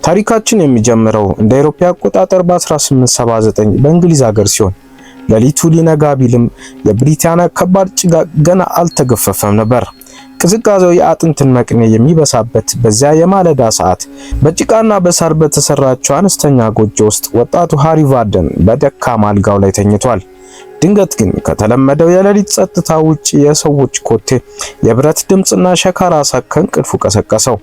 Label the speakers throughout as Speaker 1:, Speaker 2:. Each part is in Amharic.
Speaker 1: ታሪካችን የሚጀምረው እንደ አውሮፓ አቆጣጠር በ1879 በእንግሊዝ ሀገር ሲሆን ሌሊቱ ሊነጋ ቢልም የብሪታንያ ከባድ ጭጋግ ገና አልተገፈፈም ነበር። ቅዝቃዜው የአጥንትን መቅኔ የሚበሳበት በዚያ የማለዳ ሰዓት በጭቃና በሳር በተሰራችው አነስተኛ ጎጆ ውስጥ ወጣቱ ሃሪ ቫርደን በደካማ አልጋው ላይ ተኝቷል። ድንገት ግን ከተለመደው የሌሊት ጸጥታ ውጪ የሰዎች ኮቴ፣ የብረት ድምጽና ሸካራ ሳቅ ከእንቅልፉ ቀሰቀሰው።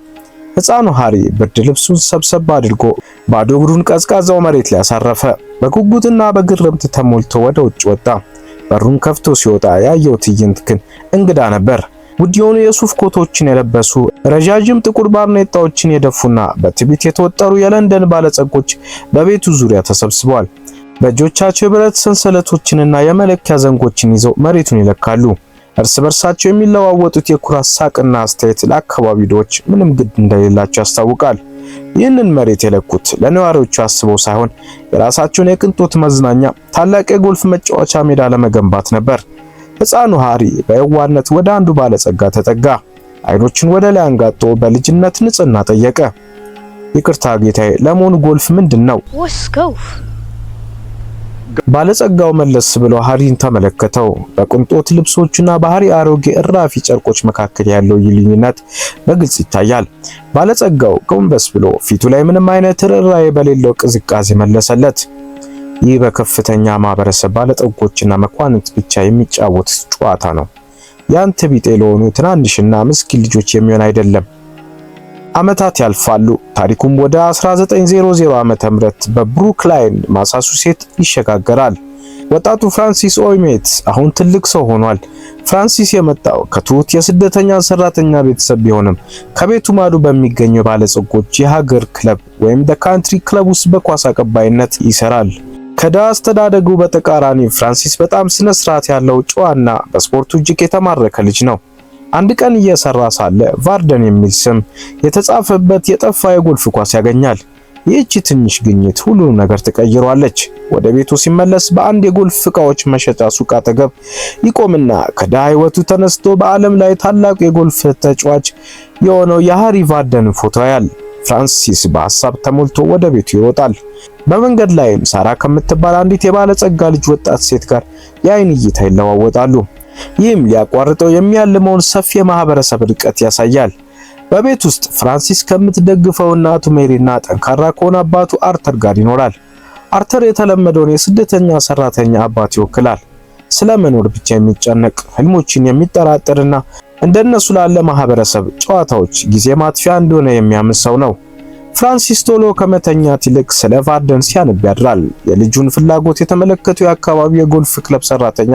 Speaker 1: ሕፃኑ ሃሪ ብርድ ልብሱን ሰብሰብ አድርጎ ባዶ እግሩን ቀዝቃዛው መሬት ላይ አሳረፈ። በጉጉትና በግርምት ተሞልቶ ወደ ውጭ ወጣ። በሩን ከፍቶ ሲወጣ ያየው ትዕይንት ግን እንግዳ ነበር። ውድ የሆኑ የሱፍ ኮቶችን የለበሱ ረዣዥም ጥቁር ባርኔጣዎችን የደፉና በትዕቢት የተወጠሩ የለንደን ባለጸጎች በቤቱ ዙሪያ ተሰብስበዋል። በእጆቻቸው የብረት ሰንሰለቶችንና የመለኪያ ዘንጎችን ይዘው መሬቱን ይለካሉ። እርስ በርሳቸው የሚለዋወጡት የኩራት ሳቅና አስተያየት ለአካባቢው ድሆች ምንም ግድ እንደሌላቸው ያስታውቃል። ይህንን መሬት የለኩት ለነዋሪዎቹ አስበው ሳይሆን የራሳቸውን የቅንጦት መዝናኛ ታላቅ የጎልፍ መጫወቻ ሜዳ ለመገንባት ነበር። ሕፃኑ ሃሪ በየዋህነት ወደ አንዱ ባለጸጋ ተጠጋ። አይኖቹን ወደ ላይ አንጋጦ በልጅነት ንጽህና ጠየቀ። ይቅርታ ጌታዬ፣ ለመሆኑ ጎልፍ ምንድን ነው? ባለጸጋው መለስ ብሎ ሃሪን ተመለከተው። በቅንጦት ልብሶቹና በሃሪ አሮጌ እራፊ ጨርቆች መካከል ያለው ልዩነት በግልጽ ይታያል። ባለጸጋው ጎንበስ ብሎ ፊቱ ላይ ምንም አይነት ርኅራኄ በሌለው ቅዝቃዜ መለሰለት። ይህ በከፍተኛ ማህበረሰብ ባለጠጎችና መኳንንት ብቻ የሚጫወት ጨዋታ ነው። ያንተ ቢጤ ለሆኑ ትናንሽና ምስኪን ልጆች የሚሆን አይደለም። ዓመታት ያልፋሉ። ታሪኩም ወደ 1900 ዓመተ ምህረት በብሩክላይን ማሳቹሴት ይሸጋገራል። ወጣቱ ፍራንሲስ ኦይሜት አሁን ትልቅ ሰው ሆኗል። ፍራንሲስ የመጣው ከትሁት የስደተኛ ሰራተኛ ቤተሰብ ቢሆንም ከቤቱ ማዶ በሚገኘው ባለጸጎች የሀገር ክለብ ወይም ካንትሪ ክለብ ውስጥ በኳስ አቀባይነት ይሰራል። ከድሃ አስተዳደጉ በተቃራኒ ፍራንሲስ በጣም ስነ ስርዓት ያለው ጨዋና በስፖርቱ እጅግ የተማረከ ልጅ ነው። አንድ ቀን እየሰራ ሳለ ቫርደን የሚል ስም የተጻፈበት የጠፋ የጎልፍ ኳስ ያገኛል። ይህች ትንሽ ግኝት ሁሉንም ነገር ትቀይሯለች። ወደ ቤቱ ሲመለስ በአንድ የጎልፍ ዕቃዎች መሸጫ ሱቅ አጠገብ ይቆምና ከድሃ ሕይወቱ ተነስቶ በዓለም ላይ ታላቁ የጎልፍ ተጫዋች የሆነው የሃሪ ቫርደን ፎቶ ያያል። ፍራንሲስ በሐሳብ ተሞልቶ ወደ ቤቱ ይወጣል። በመንገድ ላይም ሳራ ከምትባል አንዲት የባለጸጋ ልጅ ወጣት ሴት ጋር የአይን እይታ ይለዋወጣሉ። ይህም ሊያቋርጠው የሚያልመውን ሰፊ የማህበረሰብ ርቀት ያሳያል። በቤት ውስጥ ፍራንሲስ ከምትደግፈው እናቱ ሜሪና ጠንካራ ከሆነ አባቱ አርተር ጋር ይኖራል። አርተር የተለመደውን የስደተኛ ሰራተኛ አባት ይወክላል። ስለ መኖር ብቻ የሚጨነቅ ህልሞችን የሚጠራጠርና እንደነሱ ላለ ማህበረሰብ ጨዋታዎች ጊዜ ማጥፊያ እንደሆነ የሚያምን ሰው ነው። ፍራንሲስ ቶሎ ከመተኛት ይልቅ ስለ ቫርደን ሲያነብ ያድራል። የልጁን ፍላጎት የተመለከቱ የአካባቢው የጎልፍ ክለብ ሰራተኛ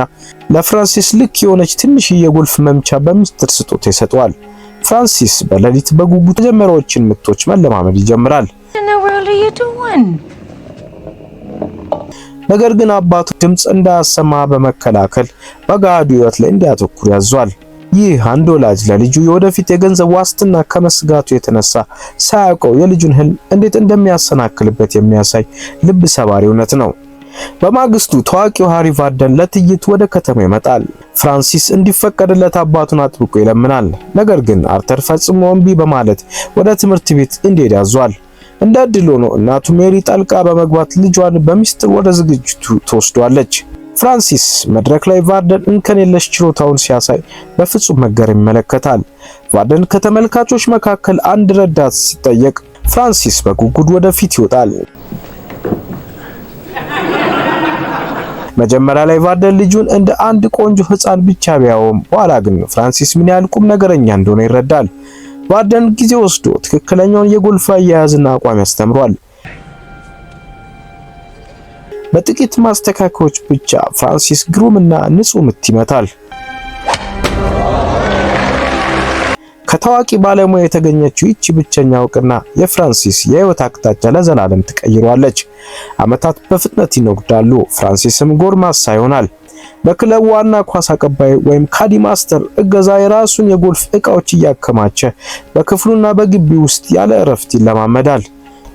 Speaker 1: ለፍራንሲስ ልክ የሆነች ትንሽ የጎልፍ መምቻ በሚስጥር ስጦታ ይሰጠዋል። ፍራንሲስ በሌሊት በጉጉት መጀመሪያዎችን ምቶች መለማመድ ይጀምራል። ነገር ግን አባቱ ድምጽ እንዳያሰማ በመከላከል በጋዱ ህይወት ላይ እንዲያተኩር ያዟል። ይህ አንድ ወላጅ ለልጁ የወደፊት የገንዘብ ዋስትና ከመስጋቱ የተነሳ ሳያውቀው የልጁን ህልም እንዴት እንደሚያሰናክልበት የሚያሳይ ልብ ሰባሪ እውነት ነው። በማግስቱ ታዋቂው ሃሪ ቫርደን ለትዕይንት ወደ ከተማ ይመጣል። ፍራንሲስ እንዲፈቀድለት አባቱን አጥብቆ ይለምናል። ነገር ግን አርተር ፈጽሞ እምቢ በማለት ወደ ትምህርት ቤት እንዲሄድ ያዟል። እንደ ዕድል ሆኖ እናቱ ሜሪ ጣልቃ በመግባት ልጇን በሚስጥር ወደ ዝግጅቱ ትወስዷለች። ፍራንሲስ መድረክ ላይ ቫርደን እንከን የለሽ ችሎታውን ሲያሳይ በፍጹም መገረም ይመለከታል። ቫርደን ከተመልካቾች መካከል አንድ ረዳት ሲጠየቅ ፍራንሲስ በጉጉት ወደፊት ይወጣል። መጀመሪያ ላይ ቫርደን ልጁን እንደ አንድ ቆንጆ ሕፃን ብቻ ቢያየውም በኋላ ግን ፍራንሲስ ምን ያህል ቁም ነገረኛ እንደሆነ ይረዳል። ቫርደን ጊዜ ወስዶ ትክክለኛውን የጎልፍ አያያዝና አቋም ያስተምሯል። በጥቂት ማስተካከያዎች ብቻ ፍራንሲስ ግሩምና ንጹህ ምት ይመታል። ከታዋቂ ባለሙያ የተገኘችው ይቺ ብቸኛ እውቅና የፍራንሲስ የህይወት አቅጣጫ ለዘላለም ትቀይሯለች። ዓመታት በፍጥነት ይነጉዳሉ። ፍራንሲስም ጎልማሳ ይሆናል። በክለቡ ዋና ኳስ አቀባይ ወይም ካዲ ማስተር እገዛ የራሱን የጎልፍ ዕቃዎች እያከማቸ በክፍሉና በግቢ ውስጥ ያለ እረፍት ይለማመዳል።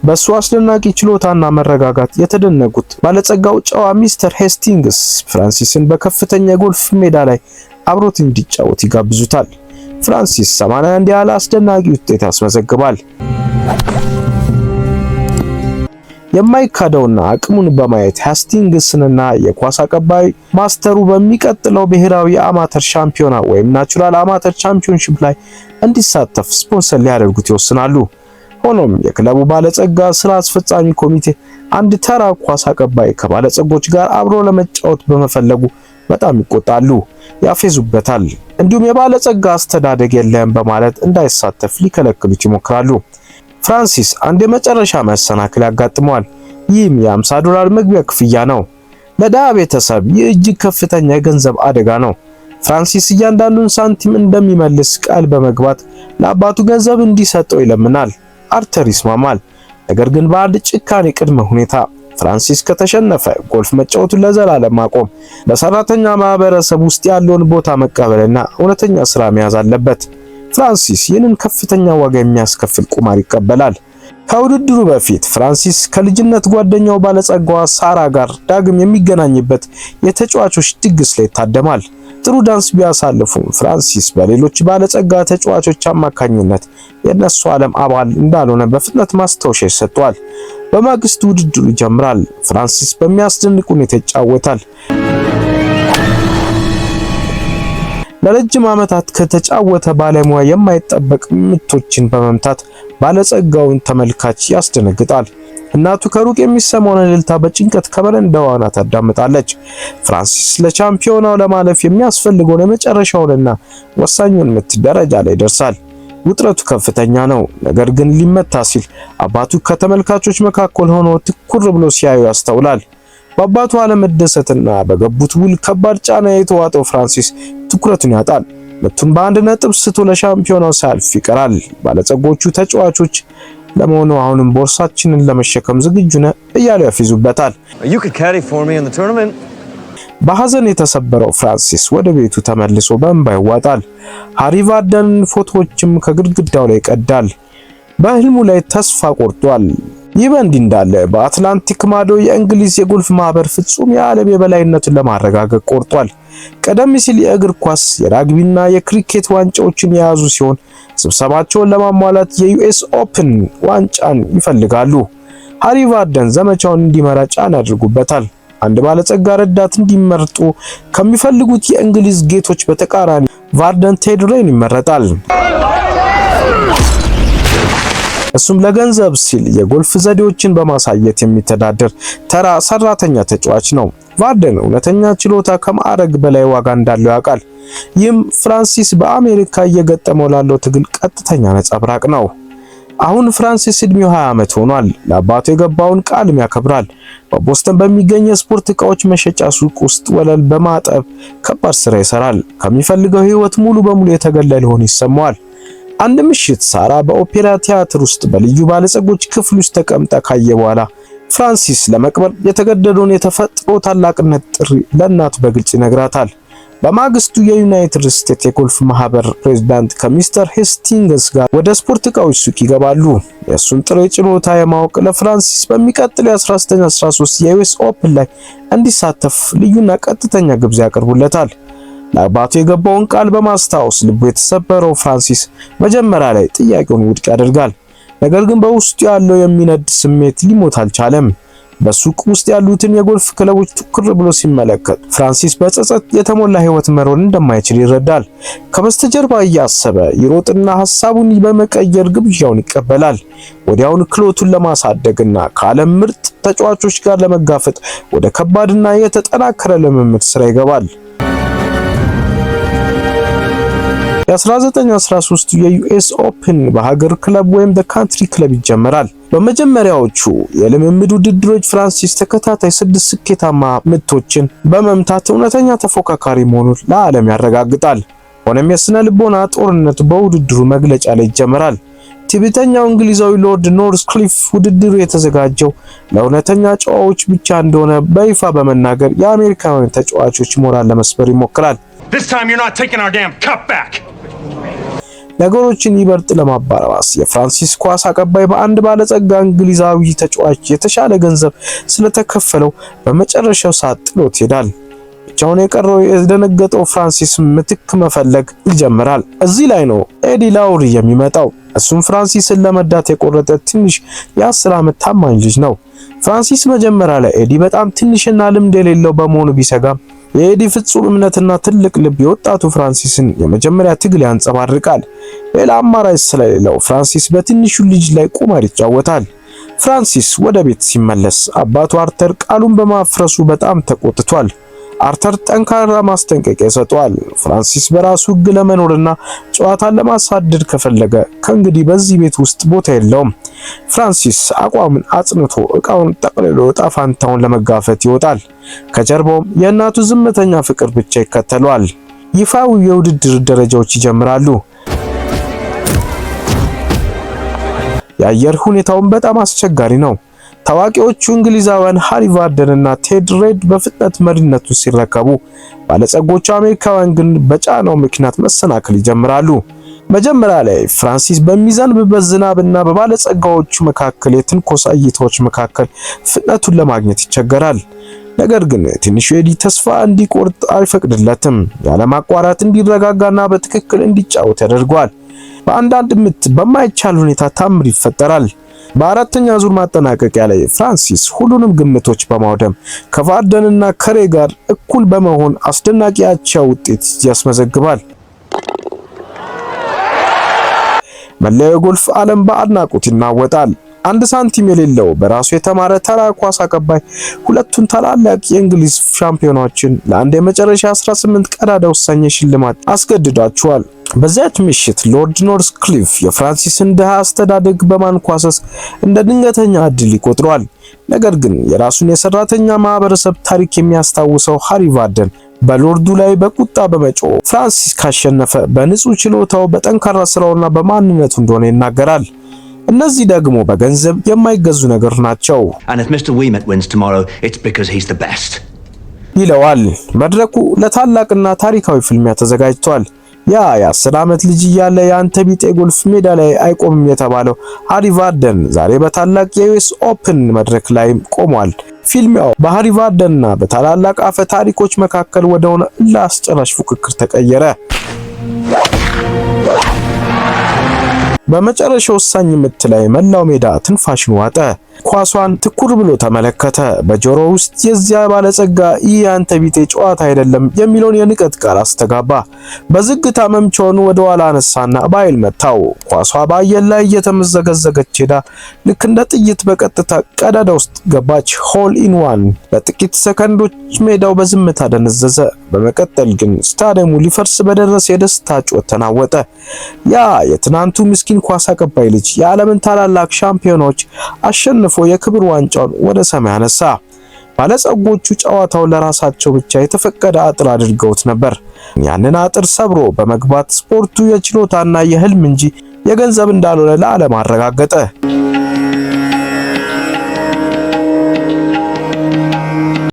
Speaker 1: በሱ አስደናቂ ችሎታና መረጋጋት የተደነቁት ባለጸጋው ጨዋ ሚስተር ሄስቲንግስ ፍራንሲስን በከፍተኛ የጎልፍ ሜዳ ላይ አብሮት እንዲጫወት ይጋብዙታል። ፍራንሲስ 81 ያለ አስደናቂ ውጤት ያስመዘግባል። የማይካደውና አቅሙን በማየት ሃስቲንግስንና የኳስ አቀባይ ማስተሩ በሚቀጥለው ብሔራዊ የአማተር ሻምፒዮና ወይም ናቹራል አማተር ቻምፒዮንሺፕ ላይ እንዲሳተፍ ስፖንሰር ሊያደርጉት ይወስናሉ። ሆኖም የክለቡ ባለጸጋ ስራ አስፈጻሚ ኮሚቴ አንድ ተራ ኳስ አቀባይ ከባለጸጎች ጋር አብሮ ለመጫወት በመፈለጉ በጣም ይቆጣሉ፣ ያፌዙበታል። እንዲሁም የባለጸጋ አስተዳደግ የለም በማለት እንዳይሳተፍ ሊከለክሉት ይሞክራሉ። ፍራንሲስ አንድ የመጨረሻ መሰናክል ያጋጥመዋል። ይህም $50 መግቢያ ክፍያ ነው። ለድሃ ቤተሰብ ይህ እጅግ ከፍተኛ የገንዘብ አደጋ ነው። ፍራንሲስ እያንዳንዱን ሳንቲም እንደሚመልስ ቃል በመግባት ለአባቱ ገንዘብ እንዲሰጠው ይለምናል። አርተር ይስማማል። ነገር ግን በአንድ ጭካኔ ቅድመ ሁኔታ ፍራንሲስ ከተሸነፈ ጎልፍ መጫወቱን ለዘላለም ማቆም፣ በሰራተኛ ማህበረሰብ ውስጥ ያለውን ቦታ መቀበልና እውነተኛ ስራ መያዝ አለበት። ፍራንሲስ ይህንን ከፍተኛ ዋጋ የሚያስከፍል ቁማር ይቀበላል። ከውድድሩ በፊት ፍራንሲስ ከልጅነት ጓደኛው ባለጸጋዋ ሳራ ጋር ዳግም የሚገናኝበት የተጫዋቾች ድግስ ላይ ይታደማል። ጥሩ ዳንስ ቢያሳልፉም ፍራንሲስ በሌሎች ባለጸጋ ተጫዋቾች አማካኝነት የነሱ ዓለም አባል እንዳልሆነ በፍጥነት ማስታወሻ ይሰጠዋል። በማግስቱ ውድድሩ ይጀምራል። ፍራንሲስ በሚያስደንቅ ሁኔታ ይጫወታል። ለረጅም ዓመታት ከተጫወተ ባለሙያ የማይጠበቅ ምቶችን በመምታት ባለጸጋውን ተመልካች ያስደነግጣል። እናቱ ከሩቅ የሚሰማውን እልልታ በጭንቀት ከበረንዳዋ ሆና ታዳምጣለች። ፍራንሲስ ለቻምፒዮናው ለማለፍ የሚያስፈልገውን የመጨረሻውንና ወሳኙን ምት ደረጃ ላይ ይደርሳል። ውጥረቱ ከፍተኛ ነው። ነገር ግን ሊመታ ሲል አባቱ ከተመልካቾች መካከል ሆኖ ትኩር ብሎ ሲያዩ ያስተውላል። በአባቱ አለመደሰትና በገቡት ውል ከባድ ጫና የተዋጠው ፍራንሲስ ትኩረቱን ያጣል። ምቱን በአንድ ነጥብ ስቶ ለሻምፒዮናው ሳያልፍ ይቀራል። ባለጸጎቹ ተጫዋቾች ለመሆኑ አሁንም ቦርሳችንን ለመሸከም ዝግጁ ነህ እያሉ ያፊዙበታል። በሐዘን የተሰበረው ፍራንሲስ ወደ ቤቱ ተመልሶ በእንባ ይዋጣል። ሃሪ ቫርደን ፎቶዎችም ከግድግዳው ላይ ይቀዳል። በህልሙ ላይ ተስፋ ቆርጧል። ይህ በእንዲህ እንዳለ በአትላንቲክ ማዶ የእንግሊዝ የጎልፍ ማህበር ፍጹም የዓለም የበላይነቱን ለማረጋገጥ ቆርጧል። ቀደም ሲል የእግር ኳስ፣ የራግቢና የክሪኬት ዋንጫዎችን የያዙ ሲሆን ስብሰባቸውን ለማሟላት የዩኤስ ኦፕን ዋንጫን ይፈልጋሉ። ሃሪ ቫርደን ዘመቻውን እንዲመራ ጫና ያደርጉበታል። አንድ ባለጸጋ ረዳት እንዲመርጡ ከሚፈልጉት የእንግሊዝ ጌቶች በተቃራኒ ቫርደን ቴድ ሬይን ይመረጣል። እሱም ለገንዘብ ሲል የጎልፍ ዘዴዎችን በማሳየት የሚተዳደር ተራ ሰራተኛ ተጫዋች ነው። ቫርደን እውነተኛ ችሎታ ከማዕረግ በላይ ዋጋ እንዳለው ያውቃል። ይህም ፍራንሲስ በአሜሪካ እየገጠመው ላለው ትግል ቀጥተኛ ነጸብራቅ ነው። አሁን ፍራንሲስ እድሜው 20 ዓመት ሆኗል። ለአባቱ የገባውን ቃልም ያከብራል። በቦስተን በሚገኝ የስፖርት ዕቃዎች መሸጫ ሱቅ ውስጥ ወለል በማጠብ ከባድ ስራ ይሰራል። ከሚፈልገው ህይወት ሙሉ በሙሉ የተገለለ ሆኖ ይሰማዋል። አንድ ምሽት ሳራ በኦፔራ ቲያትር ውስጥ በልዩ ባለጸጎች ክፍል ውስጥ ተቀምጣ ካየ በኋላ ፍራንሲስ ለመቅበር የተገደደውን የተፈጥሮ ታላቅነት ጥሪ ለእናቱ በግልጽ ይነግራታል። በማግስቱ የዩናይትድ ስቴትስ የጎልፍ ማህበር ፕሬዝዳንት ከሚስተር ሄስቲንግስ ጋር ወደ ስፖርት ዕቃዎች ሱቅ ይገባሉ። የእሱን ጥሬ ችሎታ የማወቅ ለፍራንሲስ በሚቀጥለው 1913 የዩኤስ ኦፕን ላይ እንዲሳተፍ ልዩና ቀጥተኛ ግብዣ ያቀርቡለታል። ለአባቱ የገባውን ቃል በማስታወስ ልቡ የተሰበረው ፍራንሲስ መጀመሪያ ላይ ጥያቄውን ውድቅ ያደርጋል። ነገር ግን በውስጡ ያለው የሚነድ ስሜት ሊሞት አልቻለም። በሱቅ ውስጥ ያሉትን የጎልፍ ክለቦች ትኩር ብሎ ሲመለከት ፍራንሲስ በጸጸት የተሞላ ህይወት መኖር እንደማይችል ይረዳል። ከበስተጀርባ እያሰበ ይሮጥና ሐሳቡን በመቀየር ግብዣውን ይቀበላል። ወዲያውን ክሎቱን ለማሳደግና ከዓለም ምርጥ ተጫዋቾች ጋር ለመጋፈጥ ወደ ከባድና የተጠናከረ ልምምድ ስራ ይገባል። የ1913 የዩኤስ ኦፕን በሀገር ክለብ ወይም በካንትሪ ክለብ ይጀመራል። በመጀመሪያዎቹ የልምምድ ውድድሮች ፍራንሲስ ተከታታይ 6 ስኬታማ ምቶችን በመምታት እውነተኛ ተፎካካሪ መሆኑን ለዓለም ያረጋግጣል። ሆኖም የስነ ልቦና ጦርነት በውድድሩ መግለጫ ላይ ይጀምራል። ትዕቢተኛው እንግሊዛዊ ሎርድ ኖርስክሊፍ ውድድሩ የተዘጋጀው ለእውነተኛ ጨዋዎች ብቻ እንደሆነ በይፋ በመናገር የአሜሪካውያን ተጫዋቾች ሞራል ለመስበር ይሞክራል። ነገሮችን ይበልጥ ለማባባስ የፍራንሲስ ኳስ አቀባይ በአንድ ባለጸጋ እንግሊዛዊ ተጫዋች የተሻለ ገንዘብ ስለተከፈለው በመጨረሻው ሰዓት ጥሎት ይሄዳል። ብቻውን የቀረው የደነገጠው ፍራንሲስ ምትክ መፈለግ ይጀምራል። እዚህ ላይ ነው ኤዲ ላውሪ የሚመጣው። እሱም ፍራንሲስን ለመዳት የቆረጠ ትንሽ የ10 ዓመት ታማኝ ልጅ ነው። ፍራንሲስ መጀመሪያ ላይ ኤዲ በጣም ትንሽና ልምድ የሌለው በመሆኑ ቢሰጋም የኤዲ ፍጹም እምነትና ትልቅ ልብ የወጣቱ ፍራንሲስን የመጀመሪያ ትግል ያንጸባርቃል። ሌላ አማራጭ ስለሌለው ፍራንሲስ በትንሹ ልጅ ላይ ቁማር ይጫወታል። ፍራንሲስ ወደ ቤት ሲመለስ አባቱ አርተር ቃሉን በማፍረሱ በጣም ተቆጥቷል። አርተር ጠንካራ ማስጠንቀቂያ ይሰጠዋል። ፍራንሲስ በራሱ ሕግ ለመኖርና ጨዋታን ለማሳደድ ከፈለገ ከእንግዲህ በዚህ ቤት ውስጥ ቦታ የለውም። ፍራንሲስ አቋምን አጽንቶ ዕቃውን ጠቅልሎ ዕጣ ፈንታውን ለመጋፈጥ ይወጣል። ከጀርባውም የእናቱ ዝምተኛ ፍቅር ብቻ ይከተለዋል። ይፋዊ የውድድር ደረጃዎች ይጀምራሉ። የአየር ሁኔታውን በጣም አስቸጋሪ ነው። ታዋቂዎቹ እንግሊዛውያን ሃሪ ቫርደን እና ቴድ ሬድ በፍጥነት መሪነቱን ሲረከቡ፣ ባለጸጎቹ አሜሪካውያን ግን በጫናው ምክንያት መሰናከል ይጀምራሉ። መጀመሪያ ላይ ፍራንሲስ በሚዘንብበት ዝናብና በባለጸጋዎቹ መካከል የትንኮሳ እይታዎች መካከል ፍጥነቱን ለማግኘት ይቸገራል። ነገር ግን ትንሹ ኤዲ ተስፋ እንዲቆርጥ አይፈቅድለትም። ያለማቋረጥ እንዲረጋጋና በትክክል እንዲጫወት ያደርገዋል። በአንዳንድ ምት በማይቻል ሁኔታ ታምር ይፈጠራል። በአራተኛ ዙር ማጠናቀቂያ ላይ ፍራንሲስ ሁሉንም ግምቶች በማውደም ከቫርደንና ከሬ ጋር እኩል በመሆን አስደናቂ አቻ ውጤት ያስመዘግባል። መለያው የጎልፍ ዓለም በአድናቆት ይናወጣል። አንድ ሳንቲም የሌለው በራሱ የተማረ ተራ ኳስ አቀባይ ሁለቱን ታላላቅ የእንግሊዝ ሻምፒዮናዎችን ለአንድ የመጨረሻ 18 ቀዳዳ ወሳኝ ሽልማት አስገድዷቸዋል። በዚያች ምሽት ሎርድ ኖርስክሊፍ የፍራንሲስን ድሃ አስተዳደግ በማንኳሰስ እንደ ድንገተኛ ዕድል ይቆጥሯል። ነገር ግን የራሱን የሰራተኛ ማህበረሰብ ታሪክ የሚያስታውሰው ሃሪ ቫርደን በሎርዱ ላይ በቁጣ በመጮህ ፍራንሲስ ካሸነፈ በንጹህ ችሎታው፣ በጠንካራ ስራውና በማንነቱ እንደሆነ ይናገራል። እነዚህ ደግሞ በገንዘብ የማይገዙ ነገር ናቸው ይለዋል። መድረኩ ለታላቅና ታሪካዊ ፍልሚያ ተዘጋጅቷል። ያ የ10 ዓመት ልጅ እያለ የአንተ ቢጤ ጎልፍ ሜዳ ላይ አይቆምም የተባለው ሃሪ ቫርደን ዛሬ በታላቅ የዩኤስ ኦፕን መድረክ ላይ ቆሟል። ፊልሚያው በሃሪ ቫርደንና በታላላቅ አፈ ታሪኮች መካከል ወደ ሆነ አስጨራሽ ፉክክር ተቀየረ። በመጨረሻው ወሳኝ ምት ላይ መላው ሜዳ ትንፋሽን ዋጠ። ኳሷን ትኩር ብሎ ተመለከተ። በጆሮ ውስጥ የዚያ ባለጸጋ ይህ ያንተ ቢጤ ጨዋታ አይደለም የሚለውን የንቀት ቃል አስተጋባ። በዝግታ መምቻውን ወደ ኋላ አነሳና በኃይል መታው። ኳሷ በአየር ላይ እየተመዘገዘገች ሄዳ ልክ እንደ ጥይት በቀጥታ ቀዳዳ ውስጥ ገባች። ሆል ኢን ዋን። በጥቂት ሰከንዶች ሜዳው በዝምታ ደነዘዘ። በመቀጠል ግን ስታዲየሙ ሊፈርስ በደረሰ የደስታ ጩኸት ተናወጠ። ያ የትናንቱ ምስኪን ኳስ አቀባይ ልጅ የዓለምን ታላላቅ ሻምፒዮናዎች አሸንፎ የክብር ዋንጫውን ወደ ሰማይ አነሳ። ባለጸጎቹ ጨዋታው ለራሳቸው ብቻ የተፈቀደ አጥር አድርገውት ነበር። ያንን አጥር ሰብሮ በመግባት ስፖርቱ የችሎታና የህልም እንጂ የገንዘብ እንዳልሆነ ለዓለም አረጋገጠ።